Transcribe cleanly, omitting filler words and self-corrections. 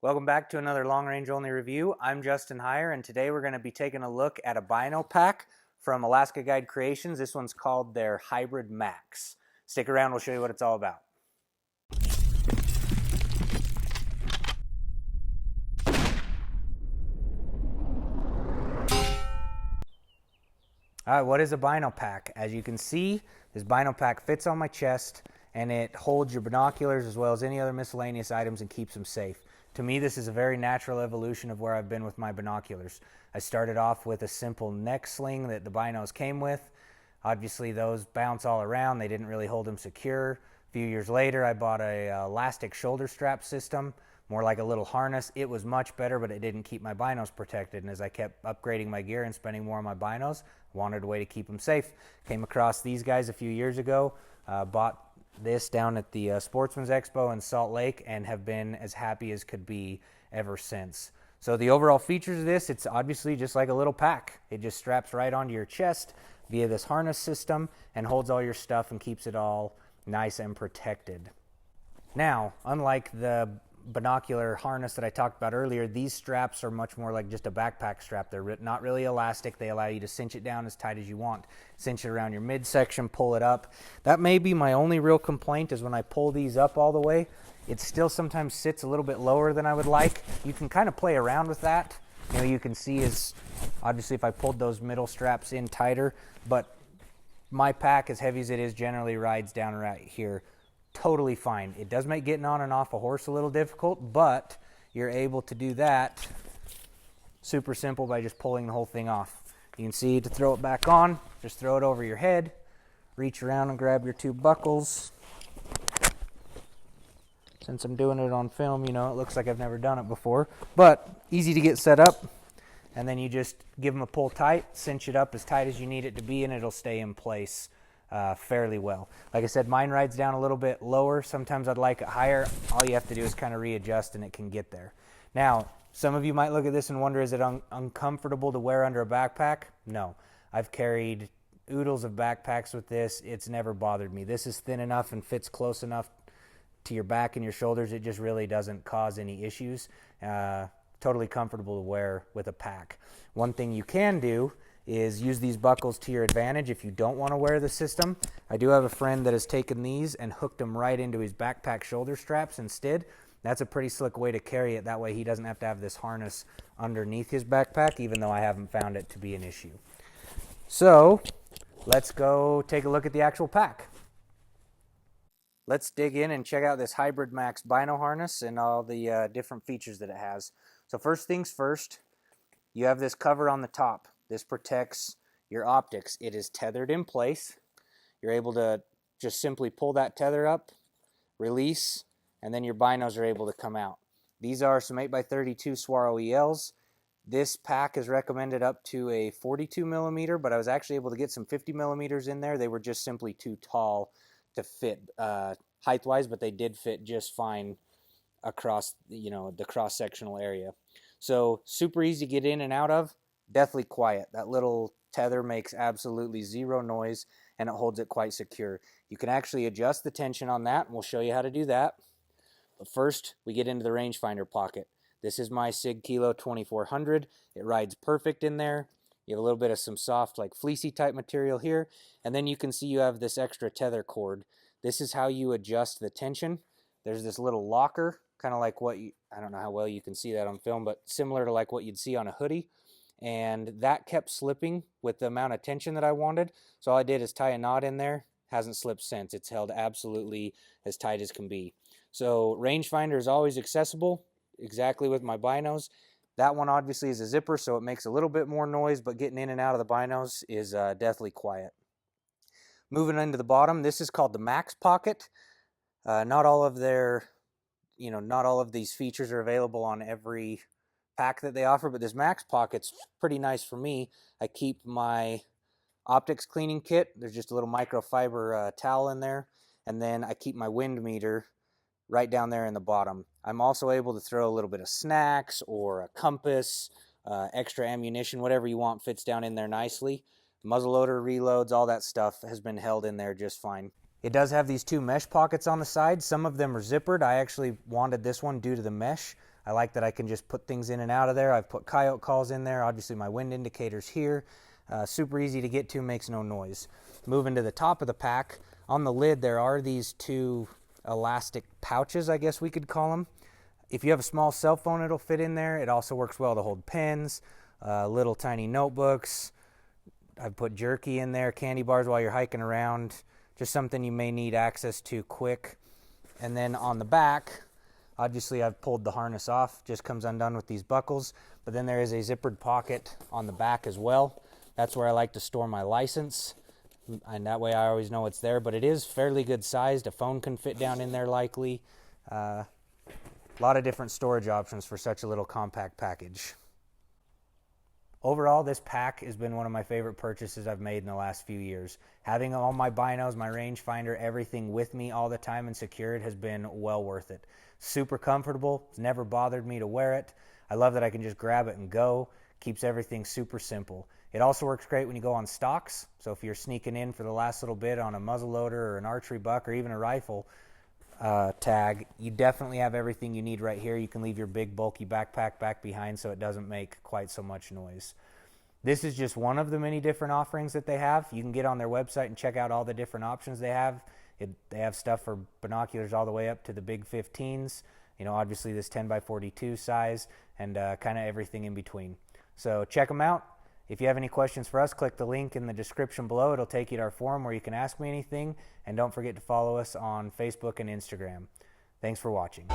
Welcome back to another long range only review. I'm Justin Heyer, and today we're going to be taking a look at a Bino pack from Alaska Guide Creations. This one's called their Hybrid Max. Stick around, we'll show you what it's all about. All right, what is a Bino pack? As you can see, this Bino pack fits on my chest and it holds your binoculars as well as any other miscellaneous items and keeps them safe. To me, this is a very natural evolution of where I've been with my binoculars. I started off with a simple neck sling that the Binos came with. Obviously, those bounce all around. They didn't really hold them secure. A few years later, I bought a elastic shoulder strap system, more like a little harness. It was much better, but it didn't keep my binos protected. And as I kept upgrading my gear and spending more on my binos, I wanted a way to keep them safe. Came across these guys a few years ago, bought this down at the Sportsman's Expo in Salt Lake and have been as happy as could be ever since. So the overall features of this, it's obviously just like a little pack. It just straps right onto your chest via this harness system and holds all your stuff and keeps it all nice and protected. Now, unlike the binocular harness that I talked about earlier, these straps are much more like just a backpack strap. They're not really elastic. They allow you to cinch it down as tight as you want. Cinch it around your midsection, pull it up. That may be my only real complaint is when I pull these up all the way, it still sometimes sits a little bit lower than I would like. You can kind of play around with that. You know, you can see is obviously if I pulled those middle straps in tighter, but my pack, as heavy as it is, generally rides down right here. Totally fine. It does make getting on and off a horse a little difficult, but you're able to do that super simple by just pulling the whole thing off. You can see to throw it back on, just throw it over your head, reach around and grab your two buckles. Since I'm doing it on film, you know, it looks like I've never done it before, but easy to get set up. And then you just give them a pull tight, cinch it up as tight as you need it to be, and it'll stay in place fairly well. Like I said, mine rides down a little bit lower. Sometimes I'd like it higher. All you have to do is kind of readjust and it can get there. Now, some of you might look at this and wonder, is it uncomfortable to wear under a backpack? No. I've carried oodles of backpacks with this. It's never bothered me. This is thin enough and fits close enough to your back and your shoulders. It just really doesn't cause any issues. Totally comfortable to wear with a pack. One thing you can do is use these buckles to your advantage if you don't want to wear the system. I do have a friend that has taken these and hooked them right into his backpack shoulder straps instead. That's a pretty slick way to carry it. That way he doesn't have to have this harness underneath his backpack, even though I haven't found it to be an issue. So let's go take a look at the actual pack. Let's dig in and check out this Hybrid Max Bino harness and all the different features that it has. So first things first, you have this cover on the top. This protects your optics. It is tethered in place. You're able to just simply pull that tether up, release, and then your binos are able to come out. These are some 8x32 Swaro ELs. This pack is recommended up to a 42 millimeter, but I was actually able to get some 50 millimeters in there. They were just simply too tall to fit height-wise, but they did fit just fine across, you know, the cross-sectional area. So super easy to get in and out of. Deathly quiet. That little tether makes absolutely zero noise and it holds it quite secure. You can actually adjust the tension on that, and we'll show you how to do that. But first, we get into the rangefinder pocket. This is my Sig Kilo 2400. It rides perfect in there. You have a little bit of some soft, like fleecy type material here, and then you can see you have this extra tether cord. This is how you adjust the tension. There's this little locker, kind of like what I don't know how well you can see that on film, but similar to like what you'd see on a hoodie. And that kept slipping with the amount of tension that I wanted. So all I did is tie a knot in there. Hasn't slipped since. It's held absolutely as tight as can be. So rangefinder is always accessible, exactly with my binos. That one obviously is a zipper, so it makes a little bit more noise, but getting in and out of the binos is deathly quiet. Moving into the bottom, this is called the Max Pocket. Not all of these features are available on every pack that they offer, but this Max Pocket's pretty nice for me. I keep my optics cleaning kit. There's just a little microfiber towel in there, and then I keep my wind meter right down there in the bottom. I'm also able to throw a little bit of snacks or a compass, extra ammunition, whatever you want fits down in there nicely. Muzzleloader, reloads, all that stuff has been held in there just fine. It does have these two mesh pockets on the side. Some of them are zippered. I actually wanted this one due to the mesh. I like that I can just put things in and out of there. I've put coyote calls in there. Obviously my wind indicator's here. Super easy to get to, makes no noise. Moving to the top of the pack, on the lid there are these two elastic pouches, I guess we could call them. If you have a small cell phone, it'll fit in there. It also works well to hold pens, little tiny notebooks. I've put jerky in there, candy bars while you're hiking around, just something you may need access to quick. And then on the back, obviously I've pulled the harness off, just comes undone with these buckles, but then there is a zippered pocket on the back as well. That's where I like to store my license, and that way I always know it's there, but it is fairly good sized. A phone can fit down in there likely. A lot of different storage options for such a little compact package. Overall, this pack has been one of my favorite purchases I've made in the last few years. Having all my binos, my rangefinder, everything with me all the time and secured has been well worth it. Super comfortable. It's never bothered me to wear it. I love that I can just grab it and go. Keeps everything super simple. It also works great when you go on stalks. So if you're sneaking in for the last little bit on a muzzleloader or an archery buck or even a rifle tag, you definitely have everything you need right here. You can leave your big bulky backpack back behind so it doesn't make quite so much noise. This is just one of the many different offerings that they have. You can get on their website and check out all the different options they have. They have stuff for binoculars all the way up to the big 15s, you know, obviously this 10x42 size, and kind of everything in between. So check them out. If you have any questions for us, click the link in the description below. It'll take you to our forum where you can ask me anything. And don't forget to follow us on Facebook and Instagram. Thanks for watching.